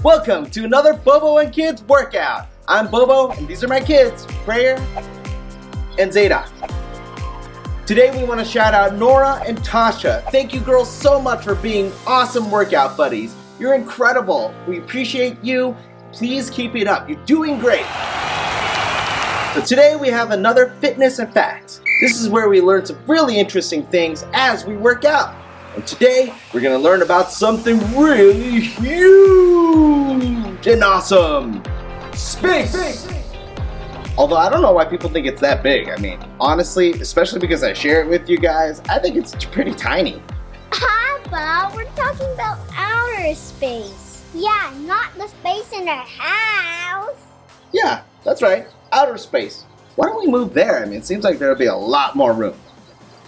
Welcome to another Bobo and Kids workout. I'm Bobo and these are my kids, Prayer and Zeta. Today we want to shout out Nora and Tasha. Thank you girls so much for being awesome workout buddies. You're incredible. We appreciate you. Please keep it up. You're doing great. So today we have another fitness and facts. This is where we learn some really interesting things as we work out. And today we're going to learn about something really huge and awesome. Space! Although I don't know why people think it's that big. I mean, honestly, especially because I share it with you guys, I think it's pretty tiny. Papa, we're talking about outer space. Yeah, not the space in our house. Yeah, that's right. Outer space. Why don't we move there? I mean, it seems like there'll be a lot more room.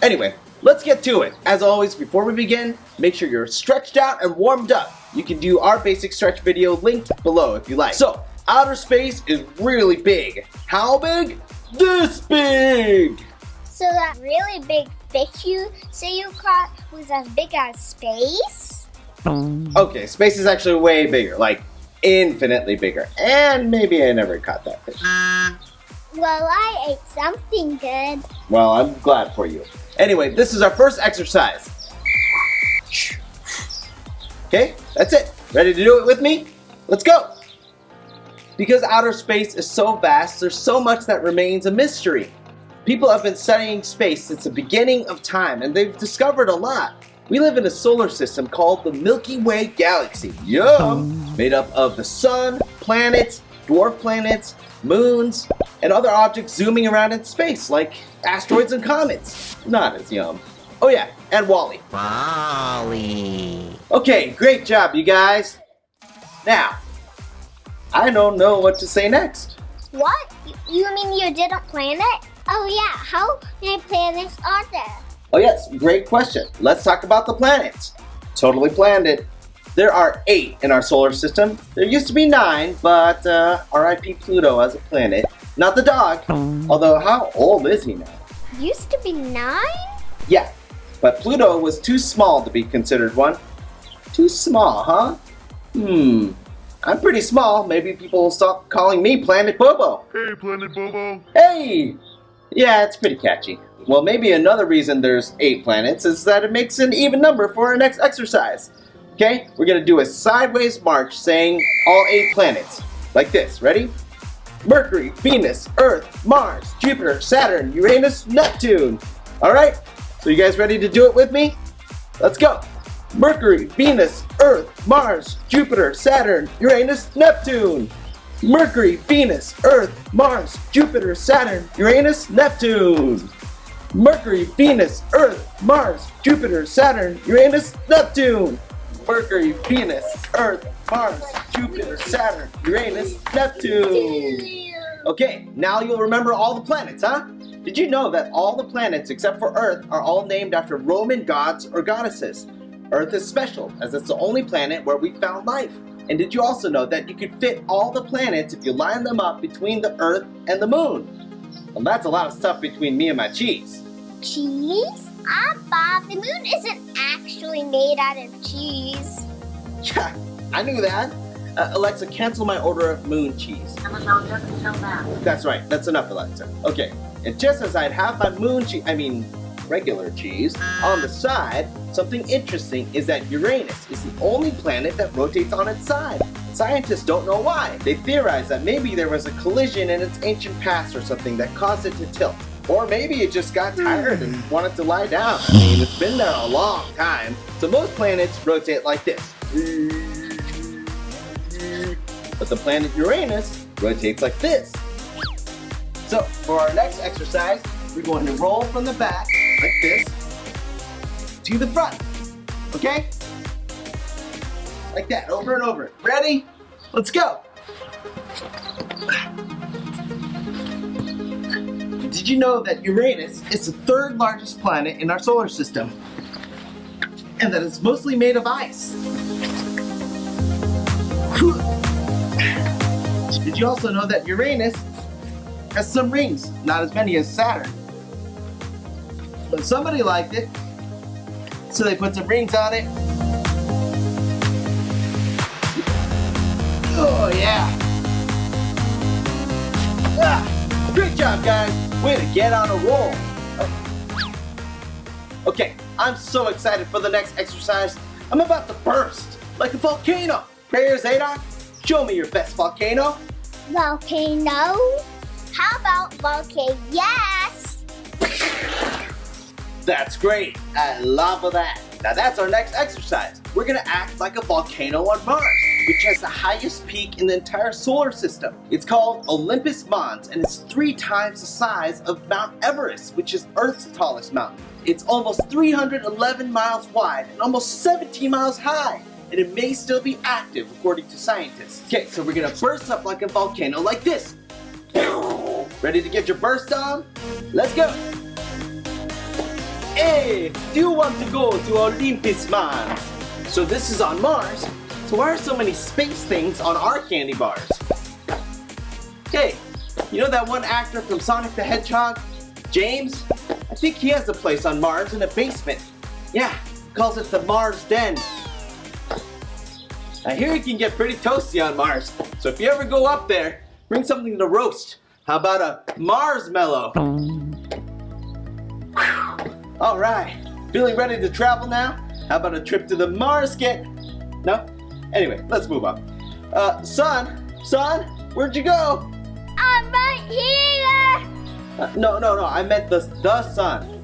Anyway, let's get to it. As always, before we begin, make sure you're stretched out and warmed up. You can do our basic stretch video linked below if you like. So, outer space is really big. How big? This big! So that really big fish you say you caught was as big as space? Okay, space is actually way bigger, like infinitely bigger. And maybe I never caught that fish. Well, I ate something good. Well, I'm glad for you. Anyway, this is our first exercise. Okay, that's it. Ready to do it with me? Let's go. Because outer space is so vast, there's so much that remains a mystery. People have been studying space since the beginning of time, and they've discovered a lot. We live in a solar system called the Milky Way galaxy. Yum! Made up of the sun, planets, dwarf planets, moons, and other objects zooming around in space, like asteroids and comets. Not as yum. Oh yeah, and Wally. Wally. Okay, great job, you guys. Now, I don't know what to say next. What? You mean you didn't plan it? Oh yeah, how many planets are there? Oh yes, great question. Let's talk about the planets. Totally planned it. There are 8 in our solar system. There used to be 9, but RIP Pluto as a planet. Not the dog. Although, how old is he now? Used to be 9? Yeah, but Pluto was too small to be considered one. Too small, huh? I'm pretty small. Maybe people will stop calling me Planet Bobo. Hey, Planet Bobo. Hey! Yeah, it's pretty catchy. Well, maybe another reason there's 8 planets is that it makes an even number for our next exercise. Okay, we're gonna do a sideways march saying all 8 planets. Like this, ready? Mercury, Venus, Earth, Mars, Jupiter, Saturn, Uranus, Neptune. Alright, so you guys ready to do it with me? Let's go. Mercury, Venus, Earth, Mars, Jupiter, Saturn, Uranus, Neptune. Mercury, Venus, Earth, Mars, Jupiter, Saturn, Uranus, Neptune. Mercury, Venus, Earth, Mars, Jupiter, Saturn, Uranus, Neptune. Mercury, Venus, Earth, Mars, Jupiter, Saturn, Uranus, Neptune. Okay, now you'll remember all the planets, huh? Did you know that all the planets except for Earth are all named after Roman gods or goddesses? Earth is special as it's the only planet where we found life. And did you also know that you could fit all the planets if you line them up between the Earth and the Moon? Well, that's a lot of stuff between me and my cheese. Cheese? Papa, the moon isn't actually made out of cheese. Yeah, I knew that. Alexa, cancel my order of moon cheese. Amazon doesn't sell that. That's right, that's enough, Alexa. Okay, and just as I'd have my regular cheese, on the side, something interesting is that Uranus is the only planet that rotates on its side. Scientists don't know why. They theorize that maybe there was a collision in its ancient past or something that caused it to tilt. Or maybe it just got tired and wanted to lie down. I mean, it's been there a long time. So most planets rotate like this. But the planet Uranus rotates like this. So for our next exercise, we're going to roll from the back, like this, to the front. Okay? Like that, over and over. Ready? Let's go. Did you know that Uranus is the 3rd largest planet in our solar system? And that it's mostly made of ice. Did you also know that Uranus has some rings, not as many as Saturn? But somebody liked it, so they put some rings on it. Oh, yeah. Ah, great job, guys. Way to get on a roll. Okay, I'm so excited for the next exercise. I'm about to burst like a volcano. Prayer Zadok, show me your best volcano. Volcano? How about volcano? Yes! That's great. I love that. Now that's our next exercise. We're gonna act like a volcano on Mars, which has the highest peak in the entire solar system. It's called Olympus Mons, and it's 3 times the size of Mount Everest, which is Earth's tallest mountain. It's almost 311 miles wide and almost 17 miles high, and it may still be active according to scientists. Okay, so we're gonna burst up like a volcano like this. Ready to get your burst on? Let's go. Hey, do you want to go to Olympus Mons? So this is on Mars, so why are so many space things on our candy bars? Hey, you know that one actor from Sonic the Hedgehog? James? I think he has a place on Mars in a basement. Yeah, calls it the Mars Den. I hear it can get pretty toasty on Mars, so if you ever go up there, bring something to roast. How about a marshmallow? All right, feeling ready to travel now? How about a trip to the Mars get? No? Anyway, let's move on. Son, where'd you go? I'm right here! No, I meant the sun.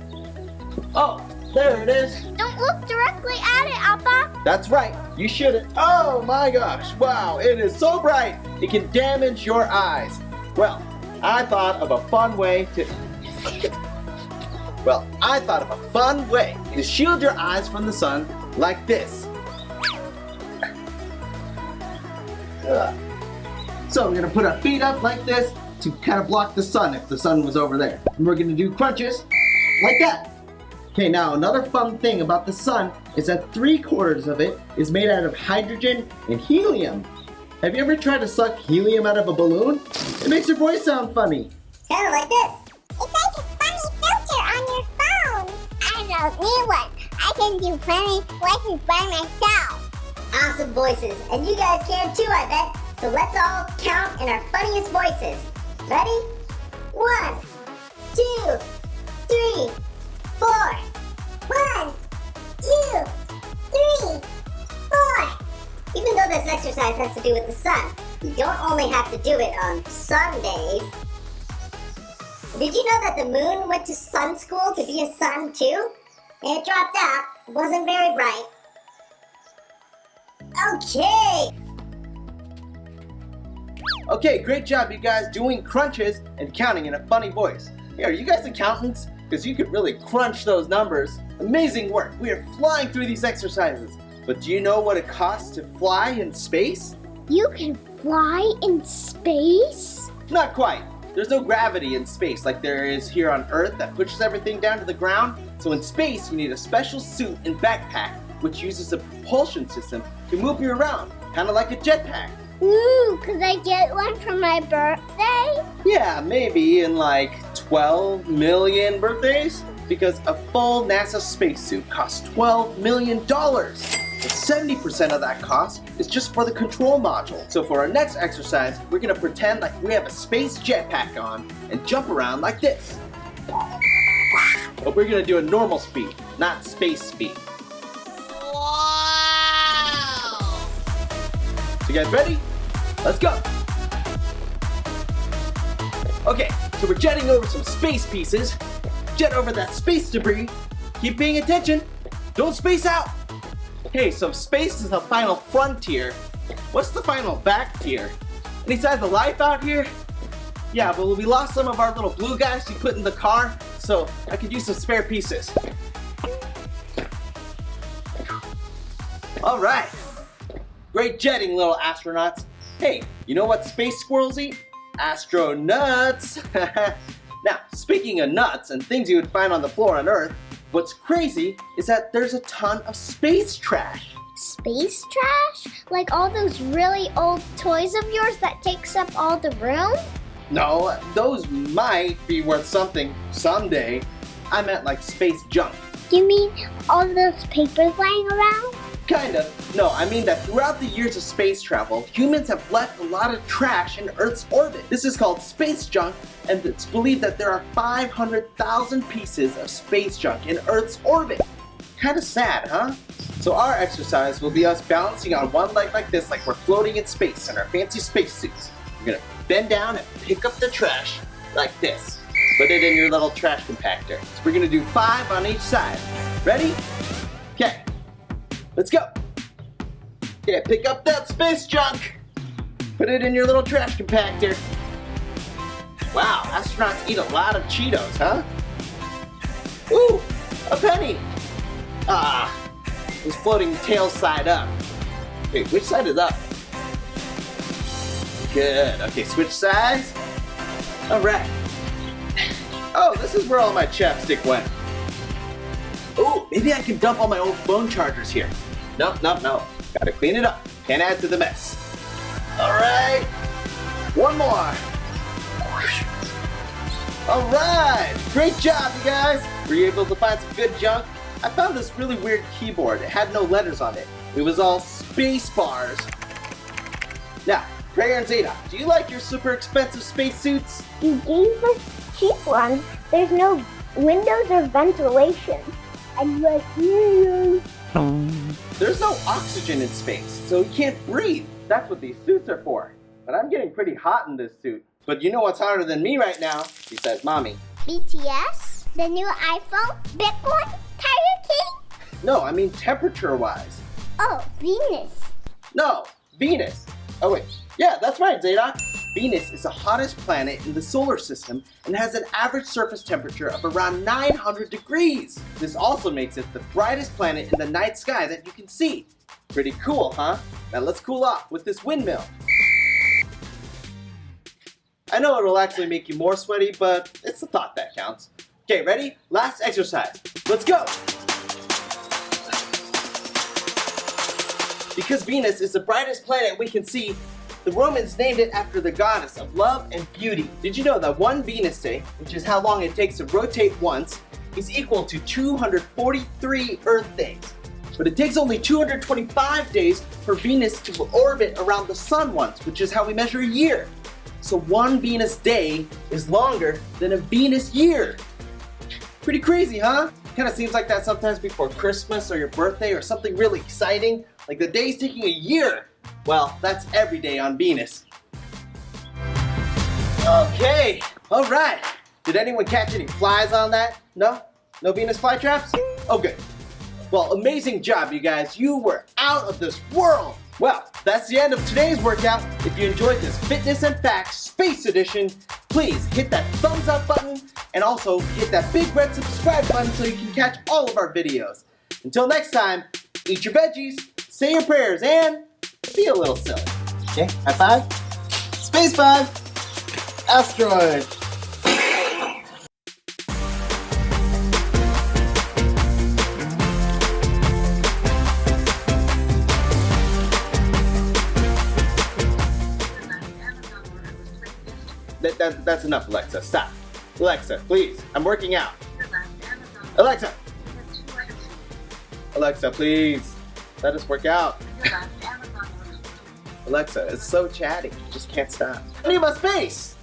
Oh, there it is. Don't look directly at it, Appa. That's right, you shouldn't. Oh my gosh, wow, it is so bright, it can damage your eyes. Well, I thought of a fun way to shield your eyes from the sun like this. So we're gonna put our feet up like this to kind of block the sun if the sun was over there. And we're gonna do crunches like that. Okay, now another fun thing about the sun is that 3/4 of it is made out of hydrogen and helium. Have you ever tried to suck helium out of a balloon? It makes your voice sound funny. Kind of like this. It's like a funny filter on your phone. I don't need one. I can do funny voices by myself. Awesome voices, and you guys can too, I bet. So let's all count in our funniest voices. Ready? 1, 2, 3, 4. 1, 2, 3, 4. Even though this exercise has to do with the sun, you don't only have to do it on Sundays. Did you know that the moon went to sun school to be a sun too? And it dropped out. It wasn't very bright. Okay. Okay, great job you guys doing crunches and counting in a funny voice. Hey, are you guys accountants? Because you could really crunch those numbers. Amazing work. We are flying through these exercises. But do you know what it costs to fly in space? You can fly in space? Not quite. There's no gravity in space like there is here on Earth that pushes everything down to the ground. So in space, you need a special suit and backpack, which uses a propulsion system to move you around, kind of like a jetpack. Ooh, could I get one for my birthday? Yeah, maybe in like 12 million birthdays, because a full NASA spacesuit costs $12 million. And 70% of that cost is just for the control module. So for our next exercise, we're gonna pretend like we have a space jetpack on and jump around like this. But we're gonna do a normal speed, not space speed. Wow! So you guys ready? Let's go. Okay, so we're jetting over some space pieces. Jet over that space debris. Keep paying attention. Don't space out. Hey, so if space is the final frontier, what's the final back tier? Any signs of life out here? Yeah, well, we lost some of our little blue guys we put in the car, so I could use some spare pieces. All right. Great jetting, little astronauts. Hey, you know what space squirrels eat? Astronuts! Now, speaking of nuts and things you would find on the floor on Earth, what's crazy is that there's a ton of space trash. Space trash? Like all those really old toys of yours that takes up all the room? No, those might be worth something someday. I meant like space junk. You mean all those papers lying around? Kind of. No, I mean that throughout the years of space travel, humans have left a lot of trash in Earth's orbit. This is called space junk, and it's believed that there are 500,000 pieces of space junk in Earth's orbit. Kind of sad, huh? So our exercise will be us balancing on one leg like this, like we're floating in space in our fancy spacesuits. We're gonna bend down and pick up the trash like this. Put it in your little trash compactor. So we're gonna do 5 on each side. Ready? Okay. Let's go. Okay, pick up that space junk. Put it in your little trash compactor. Wow, astronauts eat a lot of Cheetos, huh? Ooh, a penny. Ah, it was floating tail side up. Wait, which side is up? Good, okay, switch sides. All right. Oh, this is where all my chapstick went. Ooh, maybe I can dump all my old phone chargers here. No. Gotta clean it up. Can't add to the mess. All right, one more. All right, great job, you guys. Were you able to find some good junk? I found this really weird keyboard. It had no letters on it. It was all space bars. Now, Prayer and Zeta, do you like your super expensive spacesuits? You gave us cheap ones. There's no windows or ventilation. And you're here. There's no oxygen in space, so you can't breathe. That's what these suits are for. But I'm getting pretty hot in this suit. But you know what's hotter than me right now? Besides mommy. BTS? The new iPhone? Bitcoin? Tiger King? No, I mean temperature-wise. Oh, Venus. No, Venus. Oh wait, yeah, that's right, Zeta. Venus is the hottest planet in the solar system and has an average surface temperature of around 900 degrees. This also makes it the brightest planet in the night sky that you can see. Pretty cool, huh? Now let's cool off with this windmill. I know it'll actually make you more sweaty, but it's the thought that counts. Okay, ready? Last exercise. Let's go! Because Venus is the brightest planet we can see, the Romans named it after the goddess of love and beauty. Did you know that one Venus day, which is how long it takes to rotate once, is equal to 243 Earth days? But it takes only 225 days for Venus to orbit around the sun once, which is how we measure a year. So one Venus day is longer than a Venus year. Pretty crazy, huh? Kind of seems like that sometimes before Christmas or your birthday or something really exciting, like the day's taking a year. Well, that's every day on Venus. Okay, all right. Did anyone catch any flies on that? No? No Venus flytraps? Oh, good. Well, amazing job, you guys. You were out of this world. Well, that's the end of today's workout. If you enjoyed this Fitness and Facts Space Edition, please hit that thumbs up button and also hit that big red subscribe button so you can catch all of our videos. Until next time, eat your veggies, say your prayers, and be a little silly. Okay, high five. Space five. Asteroid. That's enough, Alexa. Stop. Alexa, please. I'm working out. Alexa. Alexa, please. Let us work out. Alexa, it's so chatty. Just can't stop. I need my space.